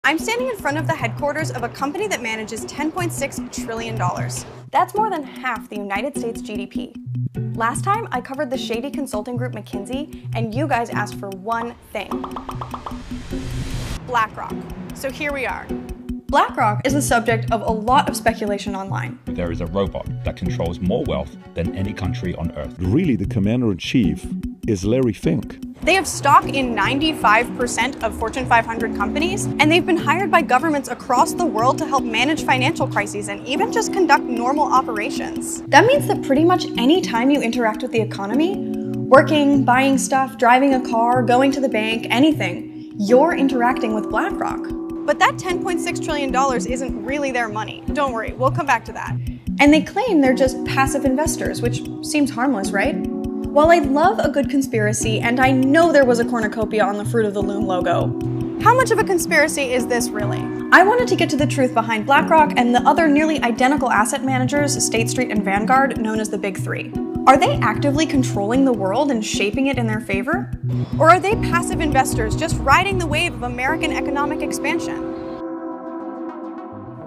I'm standing in front of the headquarters of a company that manages $10.6 trillion. That's more than half the United States GDP. Last time, I covered the shady consulting group McKinsey, and you guys asked for one thing: BlackRock. So here we are. BlackRock is the subject of a lot of speculation online. There is a robot that controls more wealth than any country on Earth. Really, the commander-in-chief is Larry Fink. They have stock in 95% of Fortune 500 companies, and they've been hired by governments across the world to help manage financial crises and even just conduct normal operations. That means that pretty much any time you interact with the economy, working, buying stuff, driving a car, going to the bank, anything, you're interacting with BlackRock. But that $10.6 trillion isn't really their money. Don't worry, we'll come back to that. And they claim they're just passive investors, which seems harmless, right? While I love a good conspiracy, and I know there was a cornucopia on the Fruit of the Loom logo, how much of a conspiracy is this really? I wanted to get to the truth behind BlackRock and the other nearly identical asset managers, State Street and Vanguard, known as the Big Three. Are they actively controlling the world and shaping it in their favor? Or are they passive investors just riding the wave of American economic expansion?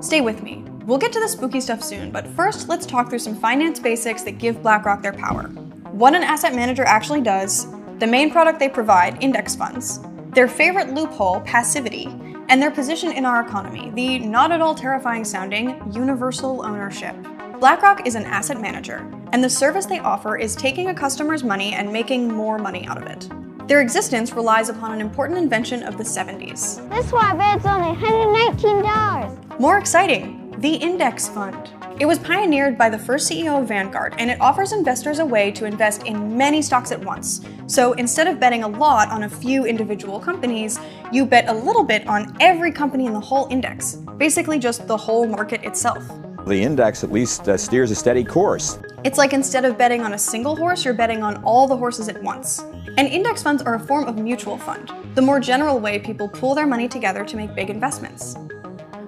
Stay with me. We'll get to the spooky stuff soon, but first let's talk through some finance basics that give BlackRock their power. What an asset manager actually does, the main product they provide, index funds, their favorite loophole, passivity, and their position in our economy, the not at all terrifying sounding universal ownership. BlackRock is an asset manager, and the service they offer is taking a customer's money and making more money out of it. Their existence relies upon an important invention of the 70s. This one I bet it's only $119. More exciting, the index fund. It was pioneered by the first CEO of Vanguard, and it offers investors a way to invest in many stocks at once. So instead of betting a lot on a few individual companies, you bet a little bit on every company in the whole index, basically just the whole market itself. The index at least steers a steady course. It's like instead of betting on a single horse, you're betting on all the horses at once. And index funds are a form of mutual fund, the more general way people pool their money together to make big investments.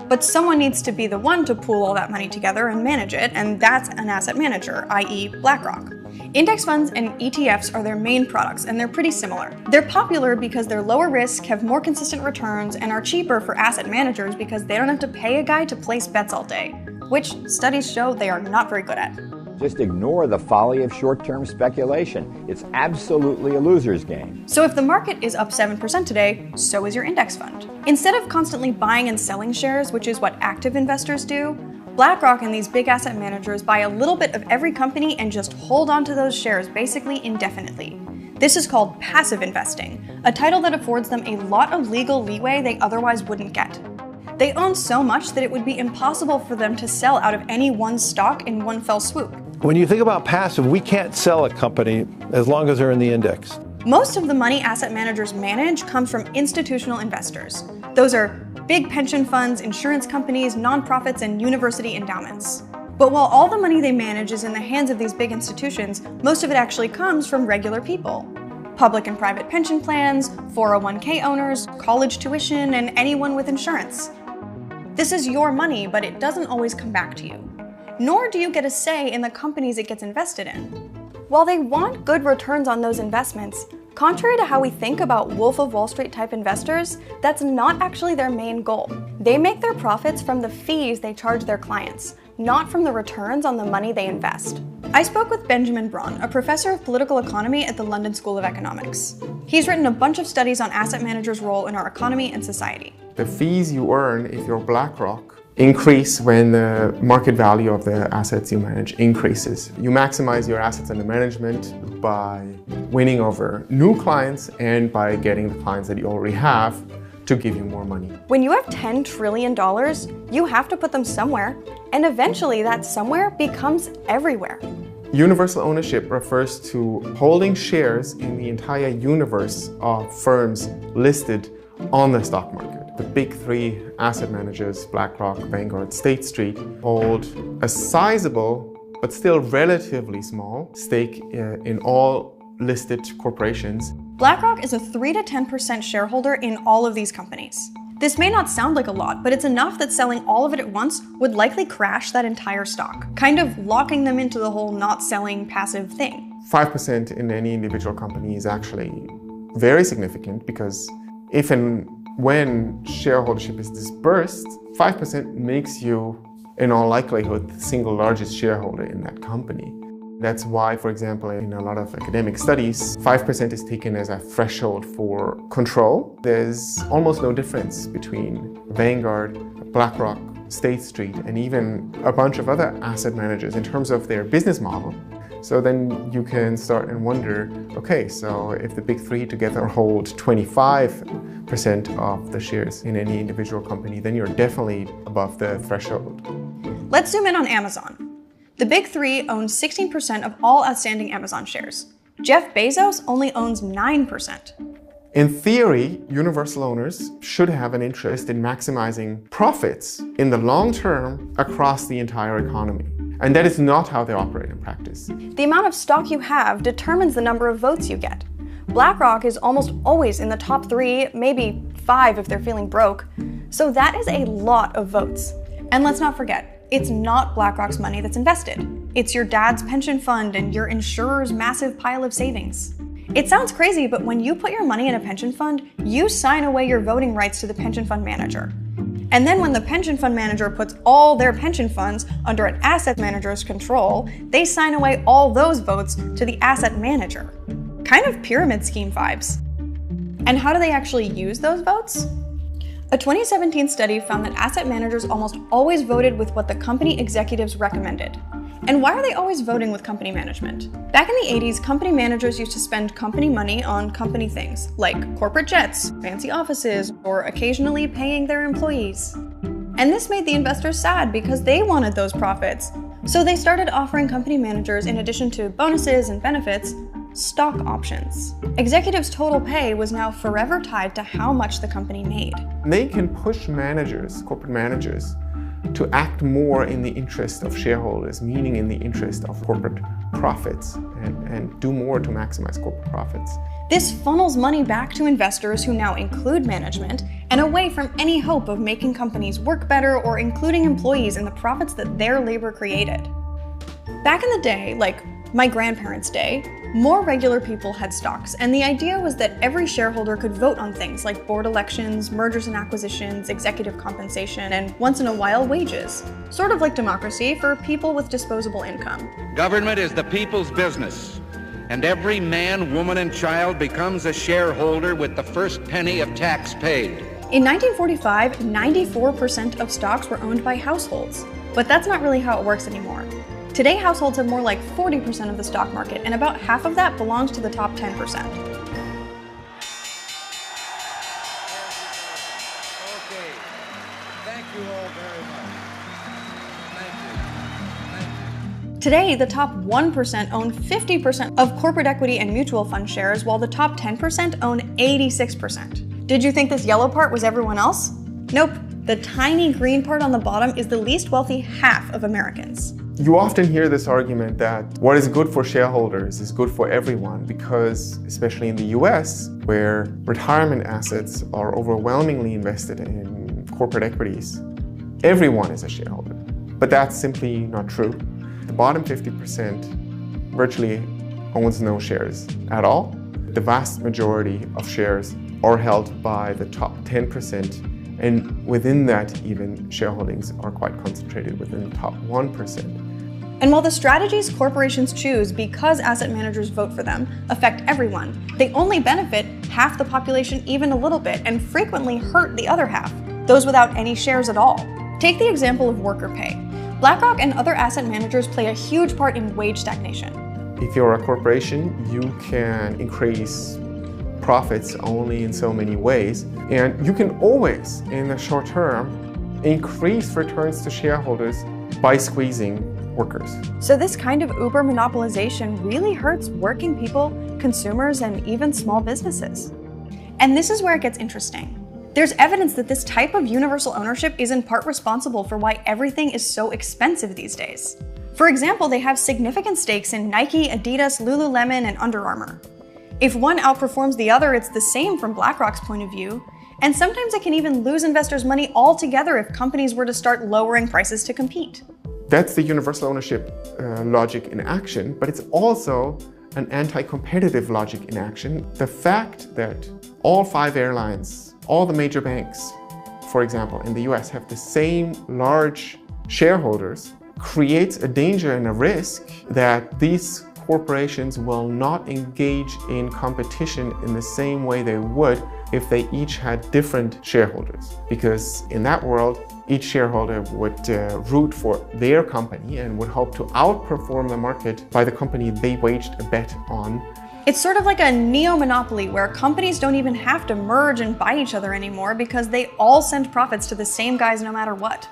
But someone needs to be the one to pool all that money together and manage it, and that's an asset manager, i.e. BlackRock. Index funds and ETFs are their main products, and they're pretty similar. They're popular because they're lower risk, have more consistent returns, and are cheaper for asset managers because they don't have to pay a guy to place bets all day, which studies show they are not very good at. Just ignore the folly of short-term speculation. It's absolutely a loser's game. So if the market is up 7% today, so is your index fund. Instead of constantly buying and selling shares, which is what active investors do, BlackRock and these big asset managers buy a little bit of every company and just hold on to those shares basically indefinitely. This is called passive investing, a title that affords them a lot of legal leeway they otherwise wouldn't get. They own so much that it would be impossible for them to sell out of any one stock in one fell swoop. When you think about passive, we can't sell a company as long as they're in the index. Most of the money asset managers manage comes from institutional investors. Those are big pension funds, insurance companies, nonprofits, and university endowments. But while all the money they manage is in the hands of these big institutions, most of it actually comes from regular people. Public and private pension plans, 401k owners, college tuition, and anyone with insurance. This is your money, but it doesn't always come back to you. Nor do you get a say in the companies it gets invested in. While they want good returns on those investments, contrary to how we think about Wolf of Wall Street type investors, that's not actually their main goal. They make their profits from the fees they charge their clients, not from the returns on the money they invest. I spoke with Benjamin Braun, a professor of political economy at the London School of Economics. He's written a bunch of studies on asset managers' role in our economy and society. The fees you earn if you're BlackRock increase when the market value of the assets you manage increases. You maximize your assets under management by winning over new clients and by getting the clients that you already have to give you more money. When you have $10 trillion, you have to put them somewhere, and eventually that somewhere becomes everywhere. Universal ownership refers to holding shares in the entire universe of firms listed on the stock market. The big three asset managers, BlackRock, Vanguard, State Street, hold a sizable but still relatively small stake in all listed corporations. BlackRock is a 3 to 10% shareholder in all of these companies. This may not sound like a lot, but it's enough that selling all of it at once would likely crash that entire stock, kind of locking them into the whole not selling passive thing. 5% in any individual company is actually very significant because if an when shareholdership is dispersed, 5% makes you, in all likelihood, the single largest shareholder in that company. That's why, for example, in a lot of academic studies, 5% is taken as a threshold for control. There's almost no difference between Vanguard, BlackRock, State Street, and even a bunch of other asset managers in terms of their business model. So then you can start and wonder, okay, so if the big three together hold 25% of the shares in any individual company, then you're definitely above the threshold. Let's zoom in on Amazon. The big three own 16% of all outstanding Amazon shares. Jeff Bezos only owns 9%. In theory, universal owners should have an interest in maximizing profits in the long term across the entire economy. And that is not how they operate in practice. The amount of stock you have determines the number of votes you get. BlackRock is almost always in the top 3, maybe 5 if they're feeling broke. So that is a lot of votes. And let's not forget, it's not BlackRock's money that's invested. It's your dad's pension fund and your insurer's massive pile of savings. It sounds crazy, but when you put your money in a pension fund, you sign away your voting rights to the pension fund manager. And then when the pension fund manager puts all their pension funds under an asset manager's control, they sign away all those votes to the asset manager. Kind of pyramid scheme vibes. And how do they actually use those votes? A 2017 study found that asset managers almost always voted with what the company executives recommended. And why are they always voting with company management? Back in the 80s, company managers used to spend company money on company things, like corporate jets, fancy offices, or occasionally paying their employees. And this made the investors sad because they wanted those profits. So they started offering company managers, in addition to bonuses and benefits, stock options. Executives' total pay was now forever tied to how much the company made. They can push managers, corporate managers, to act more in the interest of shareholders, meaning in the interest of corporate profits, and do more to maximize corporate profits. This funnels money back to investors who now include management and away from any hope of making companies work better or including employees in the profits that their labor created. Back in the day, like my grandparents' day, more regular people had stocks, and the idea was that every shareholder could vote on things like board elections, mergers and acquisitions, executive compensation, and once in a while, wages. Sort of like democracy for people with disposable income. Government is the people's business, and every man, woman, and child becomes a shareholder with the first penny of tax paid. In 1945, 94% of stocks were owned by households, but that's not really how it works anymore. Today, households have more like 40% of the stock market, and about half of that belongs to the top 10%. Okay, thank you all very much. Thank you. Today, the top 1% own 50% of corporate equity and mutual fund shares, while the top 10% own 86%. Did you think this yellow part was everyone else? Nope. The tiny green part on the bottom is the least wealthy half of Americans. You often hear this argument that what is good for shareholders is good for everyone because, especially in the US, where retirement assets are overwhelmingly invested in corporate equities, everyone is a shareholder. But that's simply not true. The bottom 50% virtually owns no shares at all. The vast majority of shares are held by the top 10%. And within that, even shareholdings are quite concentrated within the top 1%. And while the strategies corporations choose because asset managers vote for them affect everyone, they only benefit half the population even a little bit and frequently hurt the other half, those without any shares at all. Take the example of worker pay. BlackRock and other asset managers play a huge part in wage stagnation. If you're a corporation, you can increase profits only in so many ways, and you can always, in the short term, increase returns to shareholders by squeezing workers. So this kind of uber monopolization really hurts working people, consumers, and even small businesses. And this is where it gets interesting. There's evidence that this type of universal ownership is in part responsible for why everything is so expensive these days. For example, they have significant stakes in Nike, Adidas, Lululemon, and Under Armour. If one outperforms the other, it's the same from BlackRock's point of view, and sometimes it can even lose investors' money altogether if companies were to start lowering prices to compete. That's the universal ownership logic in action, but it's also an anti-competitive logic in action. The fact that all 5 airlines, all the major banks, for example, in the US have the same large shareholders creates a danger and a risk that these corporations will not engage in competition in the same way they would if they each had different shareholders. Because in that world, each shareholder would root for their company and would hope to outperform the market by the company they waged a bet on. It's sort of like a neo-monopoly where companies don't even have to merge and buy each other anymore because they all send profits to the same guys no matter what.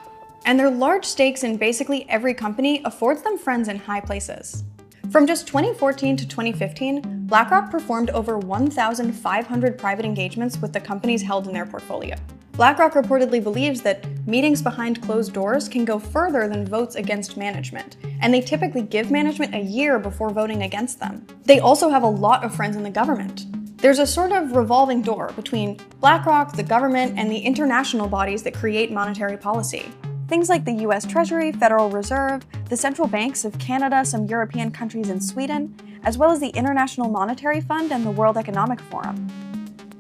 And their large stakes in basically every company affords them friends in high places. From just 2014 to 2015, BlackRock performed over 1,500 private engagements with the companies held in their portfolio. BlackRock reportedly believes that meetings behind closed doors can go further than votes against management, and they typically give management a year before voting against them. They also have a lot of friends in the government. There's a sort of revolving door between BlackRock, the government, and the international bodies that create monetary policy. Things like the US Treasury, Federal Reserve, the central banks of Canada, some European countries, and Sweden, as well as the International Monetary Fund and the World Economic Forum.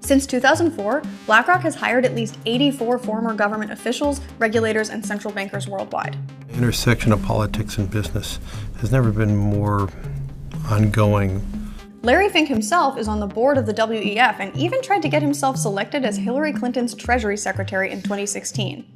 Since 2004, BlackRock has hired at least 84 former government officials, regulators, and central bankers worldwide. The intersection of politics and business has never been more ongoing. Larry Fink himself is on the board of the WEF and even tried to get himself selected as Hillary Clinton's Treasury Secretary in 2016.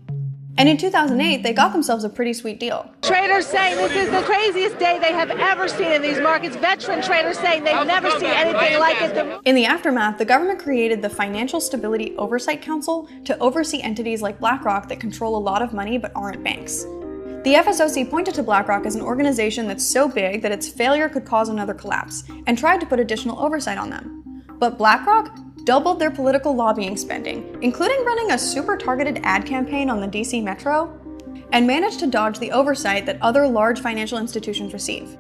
And in 2008, they got themselves a pretty sweet deal. Traders saying this is the craziest day they have ever seen in these markets. Veteran traders saying they've never seen anything like it. In the aftermath, the government created the Financial Stability Oversight Council to oversee entities like BlackRock that control a lot of money but aren't banks. The FSOC pointed to BlackRock as an organization that's so big that its failure could cause another collapse, and tried to put additional oversight on them. But BlackRock doubled their political lobbying spending, including running a super targeted ad campaign on the DC Metro, and managed to dodge the oversight that other large financial institutions receive.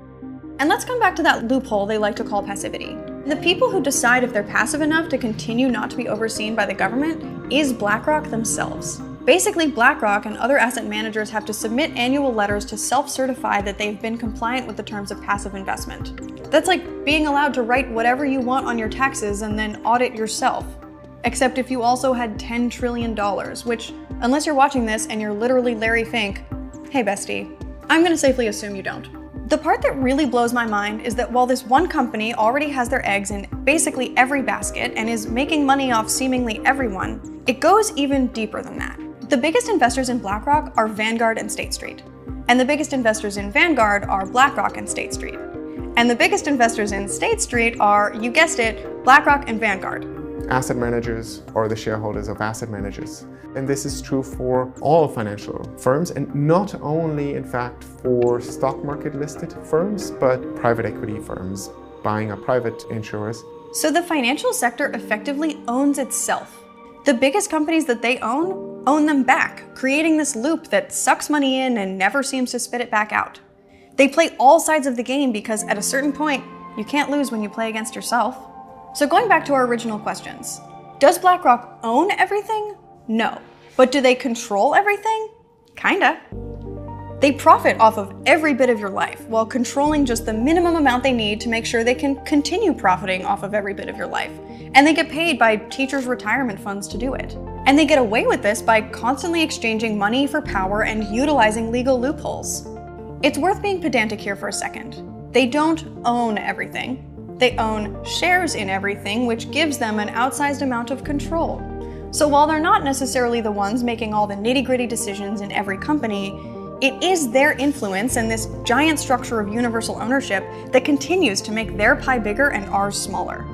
And let's come back to that loophole they like to call passivity. The people who decide if they're passive enough to continue not to be overseen by the government is BlackRock themselves. Basically, BlackRock and other asset managers have to submit annual letters to self-certify that they've been compliant with the terms of passive investment. That's like being allowed to write whatever you want on your taxes and then audit yourself. Except if you also had $10 trillion, which, unless you're watching this and you're literally Larry Fink, hey bestie, I'm gonna safely assume you don't. The part that really blows my mind is that while this one company already has their eggs in basically every basket and is making money off seemingly everyone, it goes even deeper than that. The biggest investors in BlackRock are Vanguard and State Street. And the biggest investors in Vanguard are BlackRock and State Street. And the biggest investors in State Street are, you guessed it, BlackRock and Vanguard. Asset managers are the shareholders of asset managers. And this is true for all financial firms, and not only, in fact, for stock market listed firms, but private equity firms buying up private insurers. So the financial sector effectively owns itself. The biggest companies that they own them back, creating this loop that sucks money in and never seems to spit it back out. They play all sides of the game because at a certain point, you can't lose when you play against yourself. So going back to our original questions, does BlackRock own everything? No. But do they control everything? Kinda. They profit off of every bit of your life while controlling just the minimum amount they need to make sure they can continue profiting off of every bit of your life. And they get paid by teachers' retirement funds to do it. And they get away with this by constantly exchanging money for power and utilizing legal loopholes. It's worth being pedantic here for a second. They don't own everything. They own shares in everything, which gives them an outsized amount of control. So while they're not necessarily the ones making all the nitty-gritty decisions in every company, it is their influence and this giant structure of universal ownership that continues to make their pie bigger and ours smaller.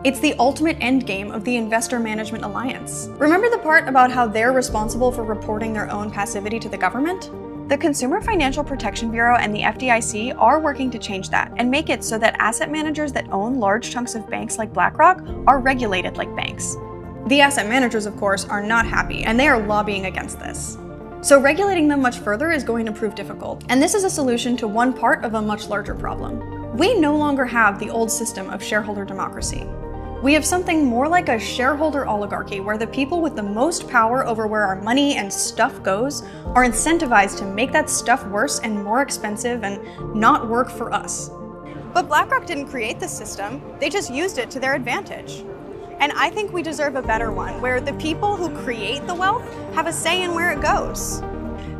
It's the ultimate endgame of the Investor Management Alliance. Remember the part about how they're responsible for reporting their own passivity to the government? The Consumer Financial Protection Bureau and the FDIC are working to change that and make it so that asset managers that own large chunks of banks like BlackRock are regulated like banks. The asset managers, of course, are not happy, and they are lobbying against this. So regulating them much further is going to prove difficult, and this is a solution to one part of a much larger problem. We no longer have the old system of shareholder democracy. We have something more like a shareholder oligarchy where the people with the most power over where our money and stuff goes are incentivized to make that stuff worse and more expensive and not work for us. But BlackRock didn't create the system, they just used it to their advantage. And I think we deserve a better one, where the people who create the wealth have a say in where it goes.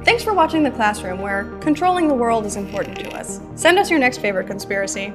Thanks for watching The Classroom, where controlling the world is important to us. Send us your next favorite conspiracy.